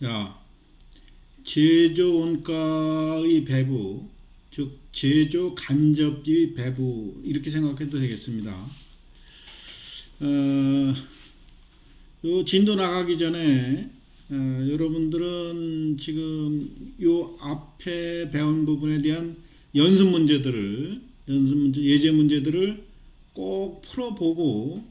자, 제조 원가의 배부, 즉 제조 간접의 배부 이렇게 생각해도 되겠습니다. 요 진도 나가기 전에 여러분들은 지금 요 앞에 배운 부분에 대한 연습 문제, 예제 문제들을 꼭 풀어보고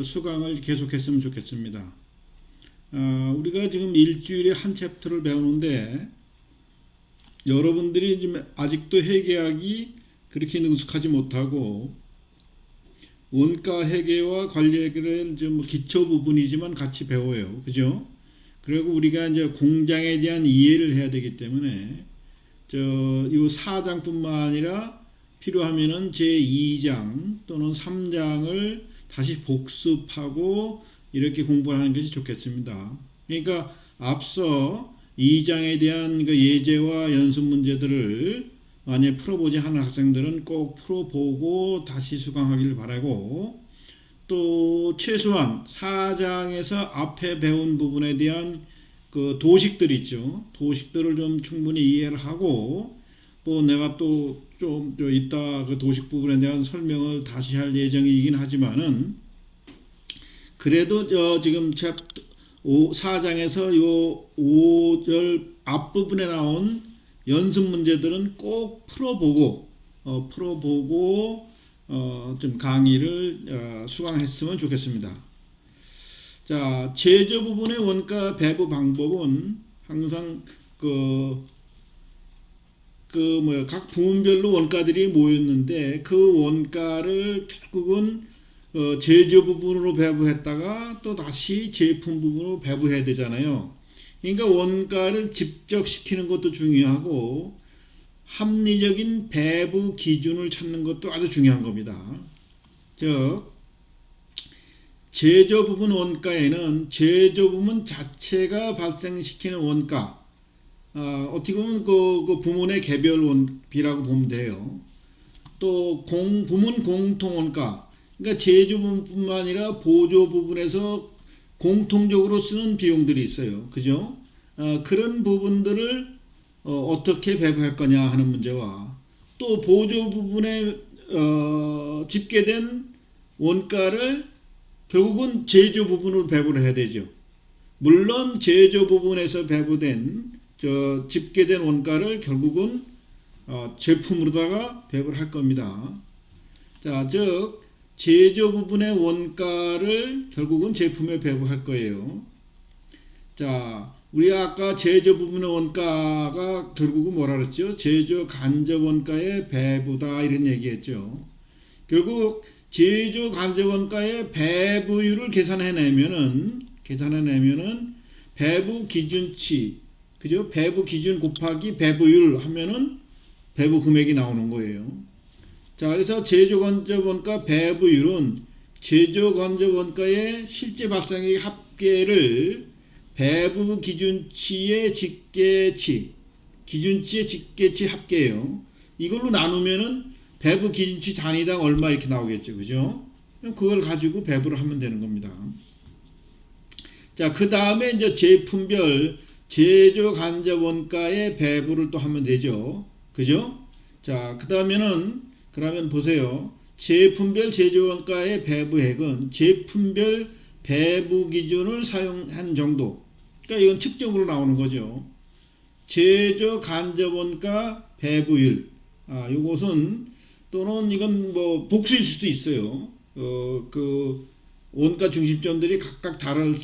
수강을 계속했으면 좋겠습니다. 우리가 지금 일주일에 한 챕터를 배우는데 여러분들이 지금 아직도 회계학이 그렇게 능숙하지 못하고 원가 회계와 관리 회계를 좀 기초 부분이지만 같이 배워요. 그죠? 그리고 우리가 이제 공장에 대한 이해를 해야 되기 때문에 요 4장뿐만 아니라 필요하면은 제2장 또는 3장을 다시 복습하고 이렇게 공부를 하는 것이 좋겠습니다. 그러니까 앞서 2장에 대한 그 예제와 연습 문제들을 만약에 풀어보지 않은 학생들은 꼭 풀어보고 다시 수강하기를 바라고, 또 최소한 4장에서 앞에 배운 부분에 대한 그 도식들 있죠. 도식들을 좀 충분히 이해를 하고, 또 내가 또 좀 이따 그 도식 부분에 대한 설명을 다시 할 예정이긴 하지만은 그래도 지금 챕터 4장에서 요 5절 앞부분에 나온 연습 문제들은 꼭 풀어보고 좀 강의를 수강했으면 좋겠습니다. 자, 제조 부분의 원가 배부 방법은 항상 각 부문별로 원가들이 모였는데 그 원가를 결국은 제조 부분으로 배부했다가 또 다시 제품 부분으로 배부해야 되잖아요. 그러니까 원가를 집적시키는 것도 중요하고 합리적인 배부 기준을 찾는 것도 아주 중요한 겁니다. 즉 제조 부분 원가에는 제조 부분 자체가 발생시키는 원가, 어떻게 보면 그 부문의 개별 원비라고 보면 돼요. 또 부문 공통 원가, 그러니까 제조 부분뿐만 아니라 보조 부분에서 공통적으로 쓰는 비용들이 있어요. 그죠? 그런 부분들을 어떻게 배부할 거냐 하는 문제와, 또 보조 부분에 집계된 원가를 결국은 제조 부분으로 배부를 해야 되죠. 물론 제조 부분에서 배부된 집계된 원가를 결국은 제품으로다가 배부를 할 겁니다. 자, 즉 제조 부분의 원가를 결국은 제품에 배부할 거예요. 자, 우리가 아까 제조 부분의 원가가 결국은 뭐라 그랬죠? 제조 간접 원가의 배부다 이런 얘기했죠. 결국 제조 간접 원가의 배부율을 계산해내면은 배부 기준치, 그죠? 배부 기준 곱하기 배부율 하면은 배부 금액이 나오는 거예요. 자, 그래서 제조 간접 원가 배부율은 제조 간접 원가의 실제 발생액 합계를 배부 기준치의 집계치 합계예요. 이걸로 나누면은 배부 기준치 단위당 얼마 이렇게 나오겠죠. 그죠? 그걸 가지고 배부를 하면 되는 겁니다. 자, 그 다음에 이제 제품별 제조 간접 원가의 배부를 또 하면 되죠. 그죠? 자, 그러면 보세요. 제품별 제조 원가의 배부액은 제품별 배부 기준을 사용한 정도. 그러니까 이건 측정으로 나오는 거죠. 제조 간접 원가 배부율. 요것은 또는 이건 뭐 복수일 수도 있어요. 그 원가 중심점들이 각각 다를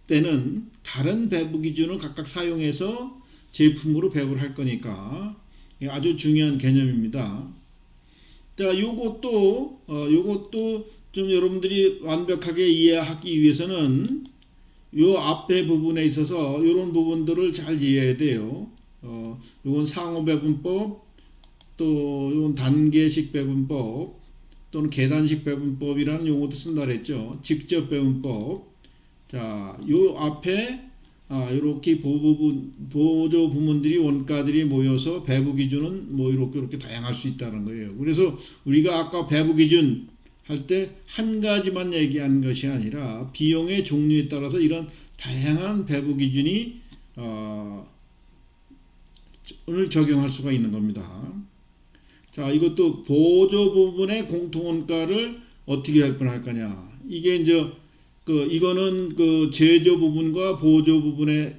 때는 다른 배부 기준을 각각 사용해서 제품으로 배부를 할 거니까 아주 중요한 개념입니다. 자, 요것도 좀 여러분들이 완벽하게 이해하기 위해서는 요 앞에 부분에 있어서 이런 부분들을 잘 이해해야 돼요. 요건 상호 배분법, 또 요건 단계식 배분법 또는 계단식 배분법이라는 용어도 쓴다 그랬죠. 직접 배분법. 자, 요 앞에 이렇게 보조 부문들이 원가들이 모여서 배부 기준은 뭐 이렇게 다양할 수 있다는 거예요. 그래서 우리가 아까 배부 기준 할 때 한 가지만 얘기하는 것이 아니라 비용의 종류에 따라서 이런 다양한 배부 기준이 오늘 적용할 수가 있는 겁니다. 자, 이것도 보조 부분의 공통원가를 어떻게 할할 거냐. 이게 이제 이거는 제조 부분과 보조 부분의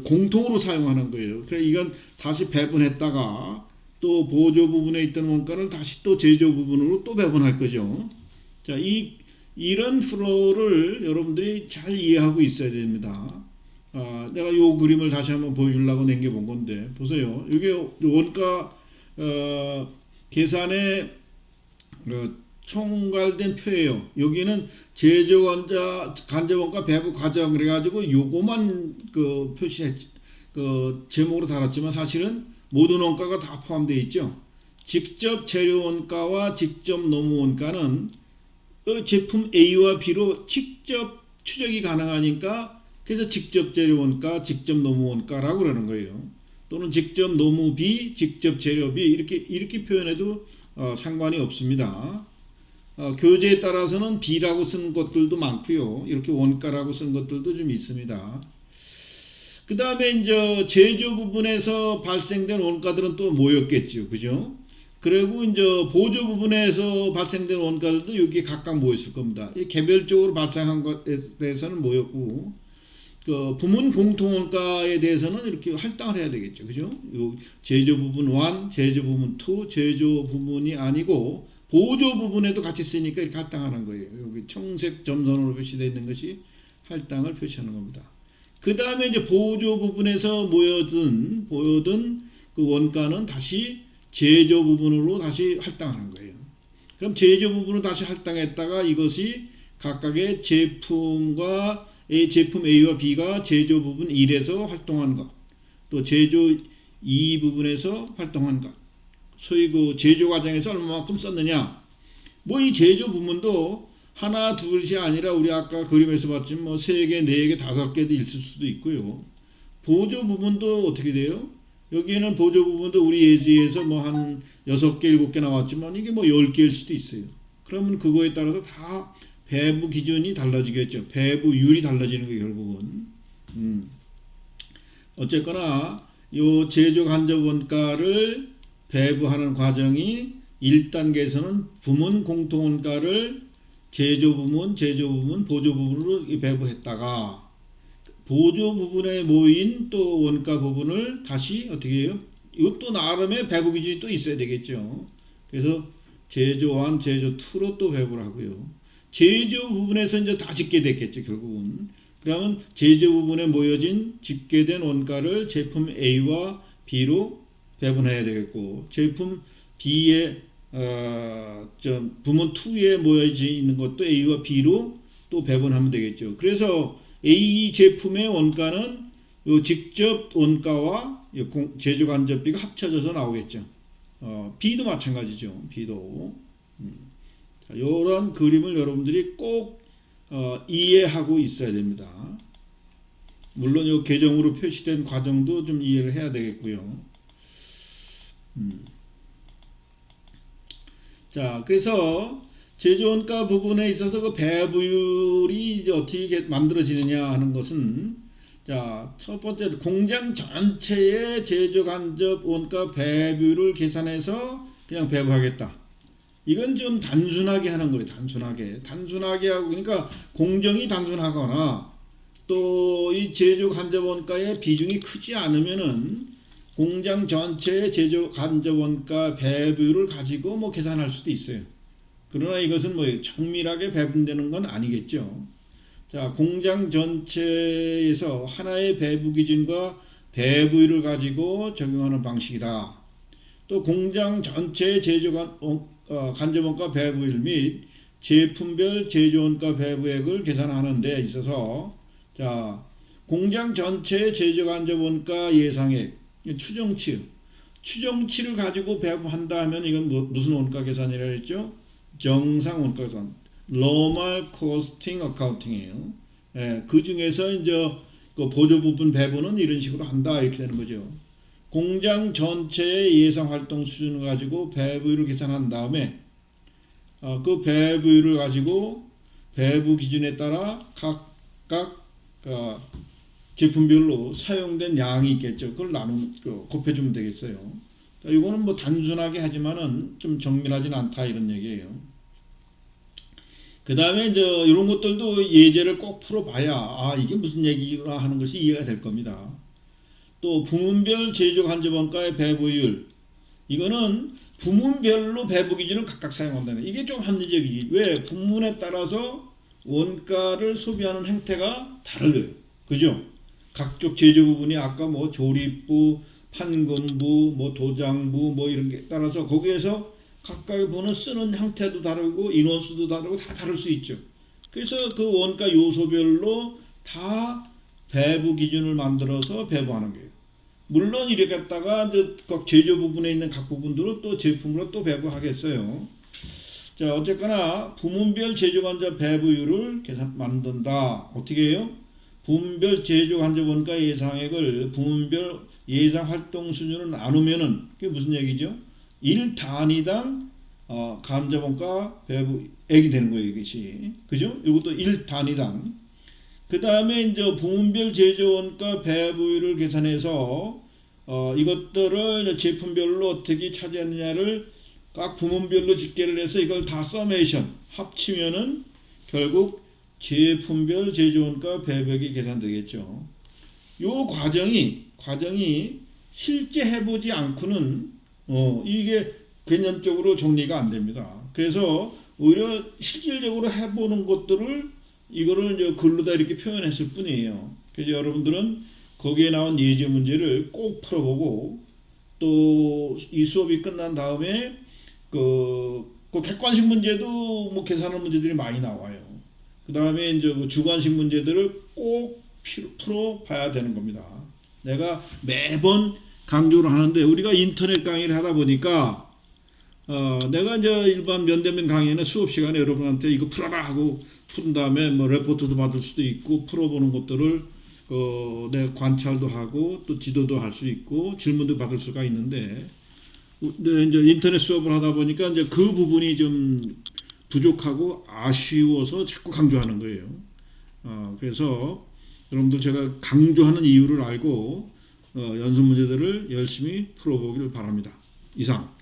공통으로 사용하는 거예요. 그래서 이건 다시 배분했다가 또 보조 부분에 있던 원가를 다시 또 제조 부분으로 또 배분할 거죠. 자, 이런 플로우를 여러분들이 잘 이해하고 있어야 됩니다. 내가 이 그림을 다시 한번 보여주려고 남겨본 건데, 보세요. 이게 원가 계산의 총괄된 표예요. 여기는 제조 간접원가 배부 과정 그래가지고 요거만 표시했지, 제목으로 달았지만 사실은 모든 원가가 다 포함되어 있죠. 직접 재료 원가와 직접 노무 원가는 제품 A와 B로 직접 추적이 가능하니까 그래서 직접 재료 원가, 직접 노무 원가라고 그러는 거예요. 또는 직접 노무 B, 직접 재료 B 이렇게 표현해도 상관이 없습니다. 교재에 따라서는 B라고 쓴 것들도 많고요. 이렇게 원가라고 쓴 것들도 좀 있습니다. 그 다음에 이제 제조 부분에서 발생된 원가들은 또 모였겠죠. 그죠? 그리고 이제 보조 부분에서 발생된 원가들도 여기에 각각 모였을 겁니다. 개별적으로 발생한 것에 대해서는 모였고, 부문 공통원가에 대해서는 이렇게 할당을 해야 되겠죠. 그죠? 제조 부분 1, 제조 부분 2, 제조 부분이 아니고 보조 부분에도 같이 쓰니까 이렇게 할당하는 거예요. 여기 청색 점선으로 표시되어 있는 것이 할당을 표시하는 겁니다. 그 다음에 이제 보조 부분에서 모여든 그 원가는 다시 제조 부분으로 다시 할당하는 거예요. 그럼 제조 부분으로 다시 할당했다가 이것이 각각의 제품과 제품 A와 B가 제조 부분 1에서 활동한 것, 또 제조 2 부분에서 활동한 것, 소위 제조 과정에서 얼마만큼 썼느냐. 이 제조 부분도 하나, 둘이 아니라 우리 아까 그림에서 봤지만 3개, 4개, 5개도 있을 수도 있고요. 보조 부분도 어떻게 돼요? 여기에는 보조 부분도 우리 예지에서 한 6개, 7개 나왔지만 이게 10개일 수도 있어요. 그러면 그거에 따라서 다 배부 기준이 달라지겠죠. 배부율이 달라지는 거예요, 결국은. 어쨌거나 요 제조 간접 원가를 배부하는 과정이 1단계에서는 부문 공통원가를 제조 부분, 보조 부분으로 배부했다가 보조 부분에 모인 또 원가 부분을 다시 어떻게 해요? 이것도 나름의 배부 기준이 또 있어야 되겠죠. 그래서 제조 1, 제조 2로 또 배부를 하고요. 제조 부분에서 이제 다 집계됐겠죠, 결국은. 그러면 제조 부분에 모여진 집계된 원가를 제품 A와 B로 배분해야 되겠고, 제품 B의 부문 2에 모여져 있는 것도 A와 B로 또 배분하면 되겠죠. 그래서 A 제품의 원가는 요 직접 원가와 제조 간접비가 합쳐져서 나오겠죠. B도 마찬가지죠. B도. 이런 그림을 여러분들이 꼭 이해하고 있어야 됩니다. 물론 요 계정으로 표시된 과정도 좀 이해를 해야 되겠고요. 자, 그래서 제조원가 부분에 있어서 그 배부율이 이제 어떻게 만들어지느냐 하는 것은, 자, 첫 번째 공장 전체의 제조 간접 원가 배부율을 계산해서 그냥 배부하겠다. 이건 좀 단순하게 하는 거예요. 단순하게 하고, 그러니까 공정이 단순하거나 또 이 제조 간접 원가의 비중이 크지 않으면은 공장 전체의 제조 간접 원가 배부율을 가지고 계산할 수도 있어요. 그러나 이것은 정밀하게 배분되는 건 아니겠죠. 자, 공장 전체에서 하나의 배부 기준과 배부율을 가지고 적용하는 방식이다. 또 공장 전체의 제조 간접 원가 배부율 및 제품별 제조 원가 배부액을 계산하는 데 있어서, 자, 공장 전체의 제조 간접 원가 예상액 추정치를 가지고 배부한다 하면 이건 무슨 원가 계산이라고 했죠? 정상 원가 계산, normal costing accounting이에요. 그 중에서 이제 그 보조 부분 배부는 이런 식으로 한다, 이렇게 되는 거죠. 공장 전체의 예상 활동 수준을 가지고 배부율을 계산한 다음에 그 배부율을 가지고 배부 기준에 따라 각각 제품별로 사용된 양이 있겠죠. 그걸 곱해주면 되겠어요. 이거는 뭐 단순하게 하지만은 좀 정밀하진 않다 이런 얘기예요. 그 다음에 이제 이런 것들도 예제를 꼭 풀어봐야 이게 무슨 얘기구나 하는 것이 이해가 될 겁니다. 또 부문별 제조 간접원가의 배부율, 이거는 부문별로 배부 기준을 각각 사용한다는 거예요. 이게 좀 합리적이지. 왜? 부문에 따라서 원가를 소비하는 행태가 다르요. 그죠? 각종 제조 부분이 아까 뭐 조립부, 판금부, 뭐 도장부, 뭐 이런 게 따라서 거기에서 각각의 부분은 쓰는 형태도 다르고 인원수도 다르고 다 다를 수 있죠. 그래서 그 원가 요소별로 다 배부 기준을 만들어서 배부하는 거예요. 물론 이렇게 했다가 각 제조 부분에 있는 각 부분들은 또 제품으로 또 배부하겠어요. 자, 어쨌거나 부문별 제조 간접 배부율을 만든다. 어떻게 해요? 부문별 제조 간접 원가 예상액을 부문별 예상 활동 수준으로 나누면은 그게 무슨 얘기죠? 1 단위당 간접 원가 배부액이 되는 거예요, 이것이. 그죠? 이것도 1 단위당. 그 다음에 이제 부문별 제조 원가 배부율을 계산해서 이것들을 제품별로 어떻게 차지하느냐를 각 부문별로 집계를 해서 이걸 다 서메이션 합치면은 결국 제품별 제조원가 배부액이 계산되겠죠. 요 과정이 실제 해보지 않고는 이게 개념적으로 정리가 안 됩니다. 그래서 오히려 실질적으로 해보는 것들을 이거를 이제 글로다 이렇게 표현했을 뿐이에요. 그래서 여러분들은 거기에 나온 예제 문제를 꼭 풀어보고 또 이 수업이 끝난 다음에 그 객관식 문제도 뭐 계산하는 문제들이 많이 나와요. 그 다음에 이제 그 주관식 문제들을 꼭 풀어봐야 되는 겁니다. 내가 매번 강조를 하는데 우리가 인터넷 강의를 하다 보니까 내가 이제 일반 면대면 강의는 수업 시간에 여러분한테 이거 풀어라 하고 푼 다음에 뭐 레포트도 받을 수도 있고 풀어보는 것들을 내가 관찰도 하고 또 지도도 할 수 있고 질문도 받을 수가 있는데 이제 인터넷 수업을 하다 보니까 이제 그 부분이 좀 부족하고 아쉬워서 자꾸 강조하는 거예요. 그래서 여러분들 제가 강조하는 이유를 알고 연습 문제들을 열심히 풀어보기를 바랍니다. 이상.